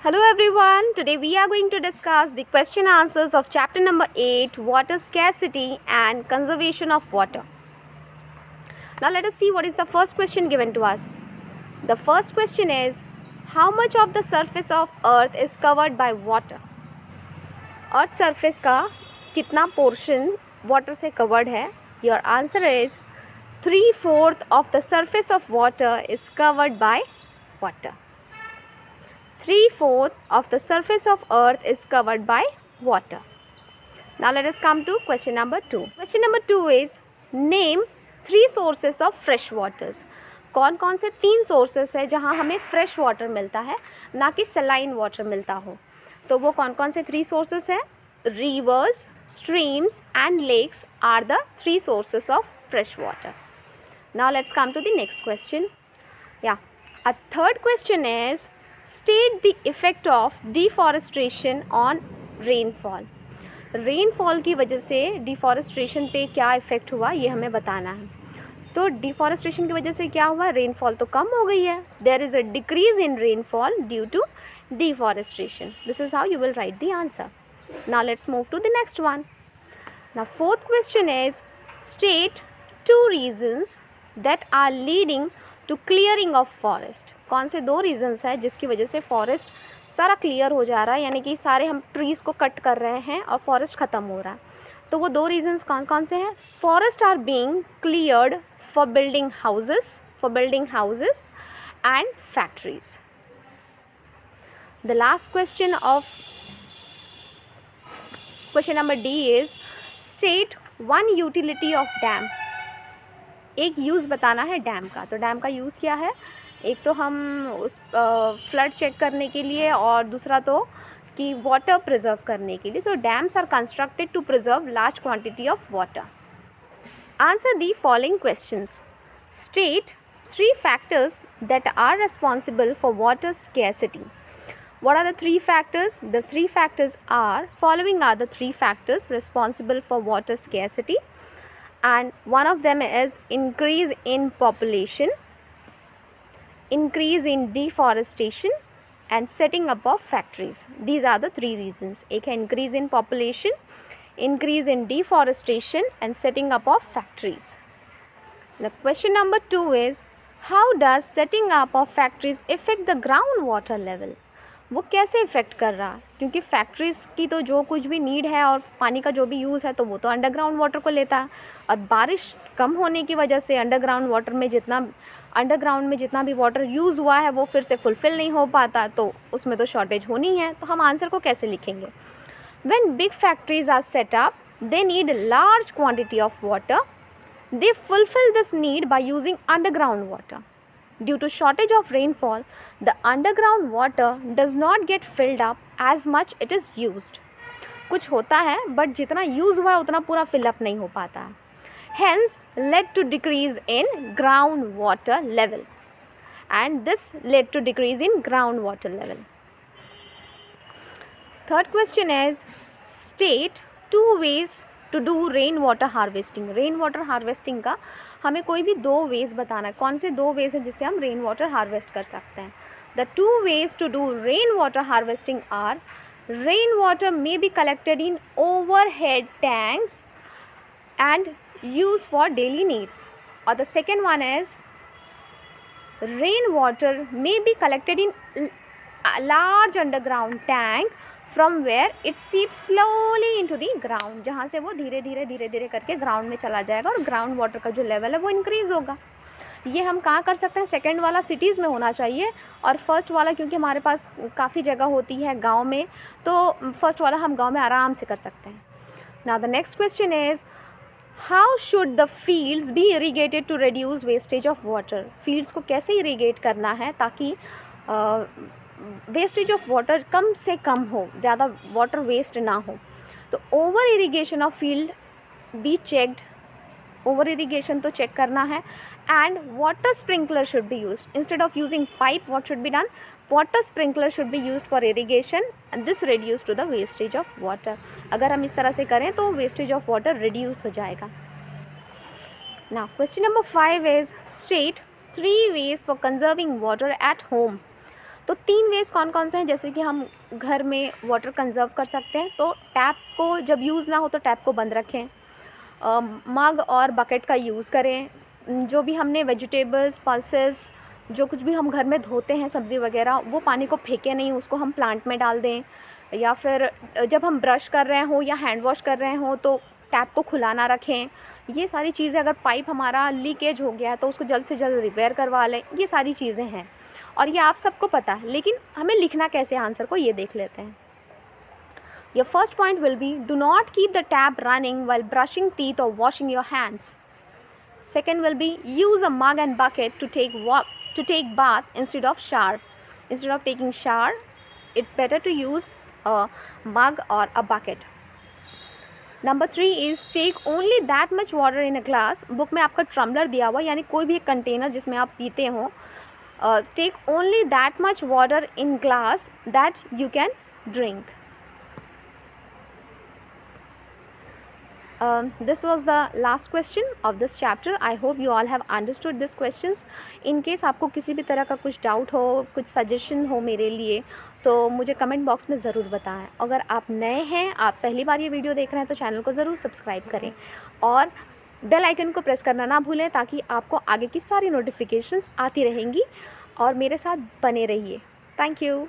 Hello everyone, today we are going to discuss the question answers of chapter number 8, water scarcity and conservation of water. Now let us see what is the first question given to us. The first question is, how much of the surface of earth is covered by water? Earth surface का कितना portion water से covered है? Your answer is 3/4 of the surface of water is covered by water. 3/4 of the surface of earth is covered by water. Now let us come to question number 2. Question number 2 is, name 3 sources of fresh waters. कौन कौन से 3 sources है जहाँ हमें fresh water मिलता है, ना कि saline water मिलता हो. तो वो कौन कौन से 3 sources है? Rivers, streams and lakes are the 3 sources of fresh water. Now let's come to the next question. A third question is, state the effect of deforestation on rainfall. Rainfall की वजह से डिफॉरेस्टेशन पे क्या effect हुआ ये हमें बताना है. तो डिफॉरेस्टेशन की वजह से क्या हुआ, रेनफॉल तो कम हो गई है. There is a decrease in rainfall due to deforestation. This is how you will write the answer. Now let's move to the next one. Now fourth question is, state 2 reasons that are leading to clearing of forest. कौन से 2 reasons है जिसकी वजह से forest सारा clear हो जा रहा है, यानी कि सारे हम ट्रीज़ को कट कर रहे हैं और फॉरेस्ट ख़त्म हो रहा है. तो वो 2 रीजंस कौन कौन से हैं? Forest are being cleared for building houses and factories. The last question of question number D is, state 1 utility of dam. एक यूज़ बताना है डैम का. तो डैम का यूज़ क्या है? एक तो हम उस फ्लड चेक करने के लिए, और दूसरा तो कि वाटर प्रिजर्व करने के लिए. तो dams are constructed to preserve large quantity of water. Answer the following questions. State 3 factors that are responsible for water scarcity. What are the 3 factors? The 3 factors are, following are the 3 factors responsible for water scarcity, and one of them is increase in population, increase in deforestation and setting up of factories. These are the 3 reasons. एक है increase in population, increase in deforestation and setting up of factories. The question number 2 is, how does setting up of factories affect the groundwater level? वो कैसे effect कर रहा है? क्योंकि factories की तो जो कुछ भी नीड है और पानी का जो भी यूज़ है तो वो तो अंडरग्राउंड वाटर को लेता है, और बारिश कम होने की वजह से अंडरग्राउंड में जितना भी वाटर यूज़ हुआ है वो फिर से फुलफ़िल नहीं हो पाता, तो उसमें तो शॉर्टेज होनी है. तो हम आंसर को कैसे लिखेंगे? When big factories are set up, they need large quantity of water. They fulfill this need by using underground water. Due to shortage of rainfall, the underground water does not get filled up as much it is used. कुछ होता है but जितना use हुआ है उतना पूरा fill up नहीं हो पाता है. Hence led to decrease in groundwater level, and this led to decrease in groundwater level. Third question is, state 2 ways to do rain water harvesting. Rain water harvesting का हमें कोई भी 2 वेज बताना है. कौन से 2 वेज हैं जिससे हम रेन वाटर हार्वेस्ट कर सकते हैं? The 2 ways to do rain water harvesting are, rain water may be collected in overhead tanks and use for daily needs. और the second one is, rain water may be collected in large underground tank from where it seeps slowly into the ground, जहाँ से वो धीरे धीरे करके ground में चला जाएगा और ग्राउंड वाटर का जो लेवल है वो इंक्रीज़ होगा. ये हम कहाँ कर सकते हैं? सेकंड वाला सिटीज़ में होना चाहिए, और फर्स्ट वाला क्योंकि हमारे पास काफ़ी जगह होती है गांव में, तो फर्स्ट वाला हम गांव में आराम से कर सकते हैं. Now the next question is, how should the fields be irrigated to reduce wastage of water. Fields को कैसे इरीगेट करना है ताकि वेस्टेज ऑफ वाटर कम से कम हो, ज़्यादा वाटर वेस्ट ना हो. तो over irrigation of field be checked. Over irrigation तो चेक करना है. And water sprinkler should be used instead of using pipe. What should be done? Water sprinkler should be used for irrigation and this reduce to the wastage of water. अगर हम इस तरह से करें तो वेस्टेज ऑफ वाटर रिड्यूस हो जाएगा. Now question number 5 is, state 3 ways for conserving water at home. तो 3 वेज़ कौन कौन से हैं, जैसे कि हम घर में वाटर कंज़र्व कर सकते हैं, तो टैप को जब यूज़ ना हो तो टैप को बंद रखें, मग और बकेट का यूज़ करें, जो भी हमने वेजिटेबल्स, पल्सेस, जो कुछ भी हम घर में धोते हैं सब्ज़ी वगैरह, वो पानी को फेंकें नहीं, उसको हम प्लांट में डाल दें, या फिर जब हम ब्रश कर रहे हों या हैंड वॉश कर रहे हों तो टैप को खुला ना रखें। ये सारी चीज़ें, अगर पाइप हमारा लीकेज हो गया है तो उसको जल्द से जल्द रिपेयर करवा लें, ये सारी चीज़ें हैं और ये आप सबको पता है, लेकिन हमें लिखना कैसे आंसर को, ये देख लेते हैं। Your first point will be, do not keep the tap running while brushing teeth or washing your hands. Second will be, use a mug and bucket to take bath instead of shower. Instead of taking shower, it's better to use a mug or a bucket. Number 3 is, take only that much water in a glass. Book में आपका ट्रम्बलर दिया हुआ, यानी कोई भी एक container जिसमें आप पीते हो. Take only that much water in glass that you can drink. This was the last question of this chapter. I hope you all have understood these questions. In case आपको किसी भी तरह का कुछ डाउट हो, कुछ सजेशन हो मेरे लिए, तो मुझे कमेंट बॉक्स में ज़रूर बताएं. अगर आप नए हैं, आप पहली बार ये वीडियो देख रहे हैं, तो चैनल को ज़रूर सब्सक्राइब करें और बेल आइकन को प्रेस करना ना भूलें, ताकि आपको आगे की सारी नोटिफिकेशंस आती रहेंगी और मेरे साथ बने रहिए. Thank you.